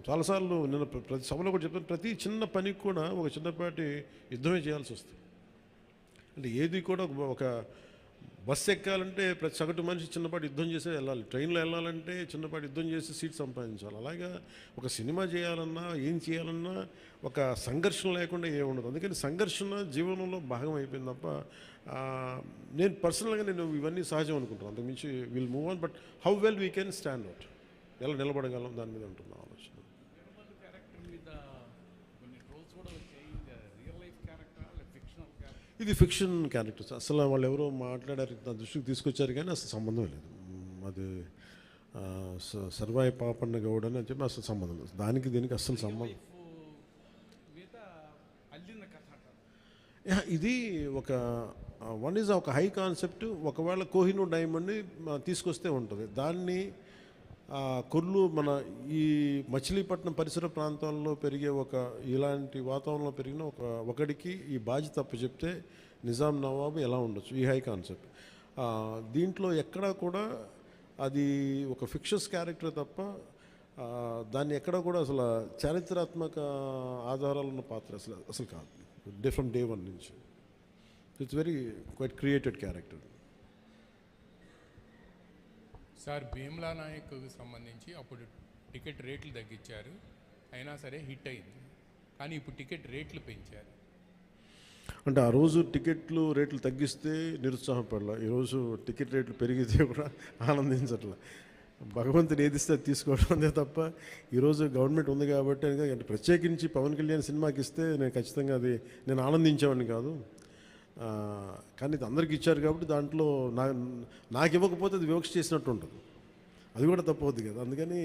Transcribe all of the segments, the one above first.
చాలాసార్లు నేను ప్రతి సభలో కూడా చెప్తాను, ప్రతి చిన్న పనికి కూడా ఒక చిన్నపాటి యుద్ధమే చేయాల్సి వస్తుంది. అంటే ఏది కూడా ఒక బస్సు ఎక్కాలంటే ప్రతి సగటు మనిషి చిన్నపాటి యుద్ధం చేసే వెళ్ళాలి. ట్రైన్లో వెళ్ళాలంటే చిన్నపాటి యుద్ధం చేసి సీట్ సంపాదించాలి. అలాగా ఒక సినిమా చేయాలన్నా ఏం చేయాలన్నా ఒక సంఘర్షణ లేకుండా ఏముండదు. అందుకని సంఘర్షణ జీవనంలో భాగం అయిపోయింది తప్ప నేను పర్సనల్గా నేను ఇవన్నీ సహజం అనుకుంటాను. అంతకుమించి will move on, but how well we can stand out, ఎలా నిలబడగలం దాని మీద ఉంటుంది ఆలోచన. ఇది ఫిక్షన్ క్యారెక్టర్స్. అసలు వాళ్ళు ఎవరో మాట్లాడారు, నా దృష్టికి తీసుకొచ్చారు కానీ అసలు సంబంధం లేదు. అది సర్వాయి పాపన్న గౌడ్ అని చెప్పి అసలు సంబంధం లేదు. దానికి దీనికి అస్సలు సంబంధం. ఇది ఒక వన్ ఈజ్ ఒక హై కాన్సెప్ట్. ఒకవేళ కోహినూర్ డైమండ్ని తీసుకొస్తే ఉంటుంది. దాన్ని కొర్లు మన ఈ మచిలీపట్నం పరిసర ప్రాంతాల్లో పెరిగే ఇలాంటి వాతావరణంలో పెరిగిన ఒకడికి ఈ బాధ్యత తప్పు చెప్తే నిజాం నవాబు ఎలా ఉండొచ్చు, ఈ హై కాన్సెప్ట్. దీంట్లో ఎక్కడా కూడా అది ఒక ఫిక్షస్ క్యారెక్టర్ తప్ప దాన్ని ఎక్కడా కూడా అసలు చారిత్రాత్మక ఆధారాలు ఉన్న పాత్ర అసలు కాదు. ఫ్రమ్ డే వన్ నుంచి it's very quite created character. Sir, Bheemla నాయక్కు సంబంధించి అప్పుడు టికెట్ రేట్లు తగ్గించారు, అయినా సరే హిట్ అయింది. కానీ ఇప్పుడు టికెట్ రేట్లు పెంచారు. అంటే ఆ రోజు టికెట్లు రేట్లు తగ్గిస్తే నిరుత్సాహపడలా, ఈరోజు టికెట్ రేట్లు పెరిగితే కూడా ఆనందించట్లా. భగవంతుని ఏదిస్తే అది తీసుకోవడం అంతే తప్ప ఈరోజు గవర్నమెంట్ ఉంది కాబట్టి అంటే ప్రత్యేకించి పవన్ కళ్యాణ్ సినిమాకి ఇస్తే నేను ఖచ్చితంగా నేను ఆనందించేవాడిని కాదు. కానీ ఇది అందరికి ఇచ్చారు కాబట్టి దాంట్లో నాకు ఇవ్వకపోతే అది వివక్ష చేసినట్టు ఉంటుంది, అది కూడా తప్పవద్దు కదా. అందుకని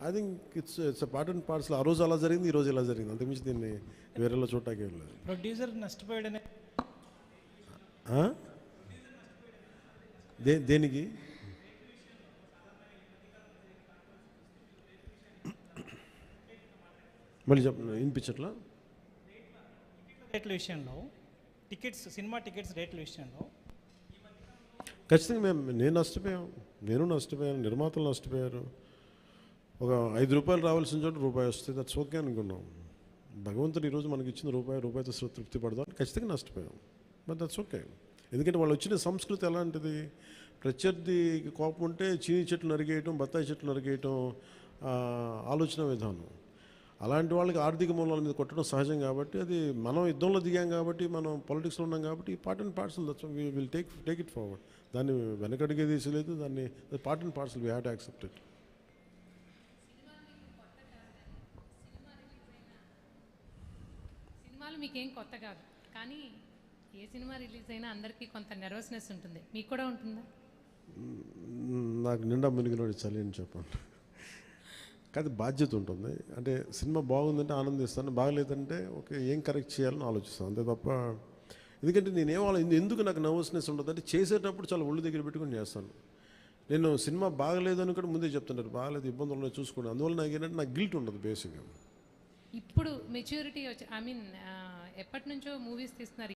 I think it's part and parcel. ఆ రోజు అలా జరిగింది, ఈ రోజు ఇలా జరిగింది, అంతకుమించి దీన్ని వేరేలా చూడటానికి ఏం లేదు. ప్రొడ్యూసర్ నష్టపోయాడనే దేనికి మళ్ళీ వినిపించట్లా? రేట్ల విషయంలో సినిమా టికెట్స్ రేట్ల విషయంలో ఖచ్చితంగా నేను నష్టపోయాను, నిర్మాతలు నష్టపోయారు. ఒక ₹5 రావాల్సిన చోట రూపాయి వస్తుంది, దట్స్ ఓకే అనుకున్నాం. భగవంతుడు ఈరోజు మనకి ఇచ్చిన రూపాయితో తృప్తి పడదాం, ఖచ్చితంగా నష్టపోయాం. But that's okay. ఎందుకంటే వాళ్ళు వచ్చిన సంస్కృతి ఎలాంటిది, ప్రత్యర్థికి కోపం ఉంటే చీని చెట్లు నరిగేయటం, బత్తాయి చెట్లు నరిగేయటం ఆలోచన విధానం. అలాంటి వాళ్ళకి ఆర్థిక మూలాల మీద కొట్టడం సహజం కాబట్టి, అది మనం యుద్ధంలో దిగాం కాబట్టి, మనం పాలిటిక్స్లో ఉన్నాం కాబట్టి part and parcel, that's will take it forward. దాన్ని వెనకడిగే తీసలేదు, దాన్ని part and parcel we have to accept it. సినిమాలు మీకేం కొత్త కాదు, కానీ ఏ సినిమా రిలీజ్ అయినా అందరికీ కొంత నెర్వస్నెస్ ఉంటుంది. మీకు కూడా ఉంటుందా? నాకు నిండా మునిగినోడి చలి అని చెప్పండి. కానీ బాధ్యత ఉంటుంది. అంటే సినిమా బాగుందంటే ఆనందిస్తాను, బాగలేదంటే ఓకే ఏం కరెక్ట్ చేయాలని ఆలోచిస్తాను, అంతే తప్ప. ఎందుకంటే ఎందుకు నాకు నర్వస్నెస్ ఉంటుంది అంటే చేసేటప్పుడు చాలా ఒళ్ళు దగ్గర పెట్టుకుని చేస్తాను. నేను సినిమా బాగలేదని కూడా ముందే చెప్తుంటారు, బాగలేదు ఇబ్బందులు ఉన్నాయి చూసుకోండి. అందువల్ల నాకు ఏంటంటే నాకు గిల్ట్ ఉండదు బేసిక్గా. ఇప్పుడు మెచ్యూరిటీ వచ్చి ఎప్పటి నుంచో మూవీస్ తీస్తున్నారు.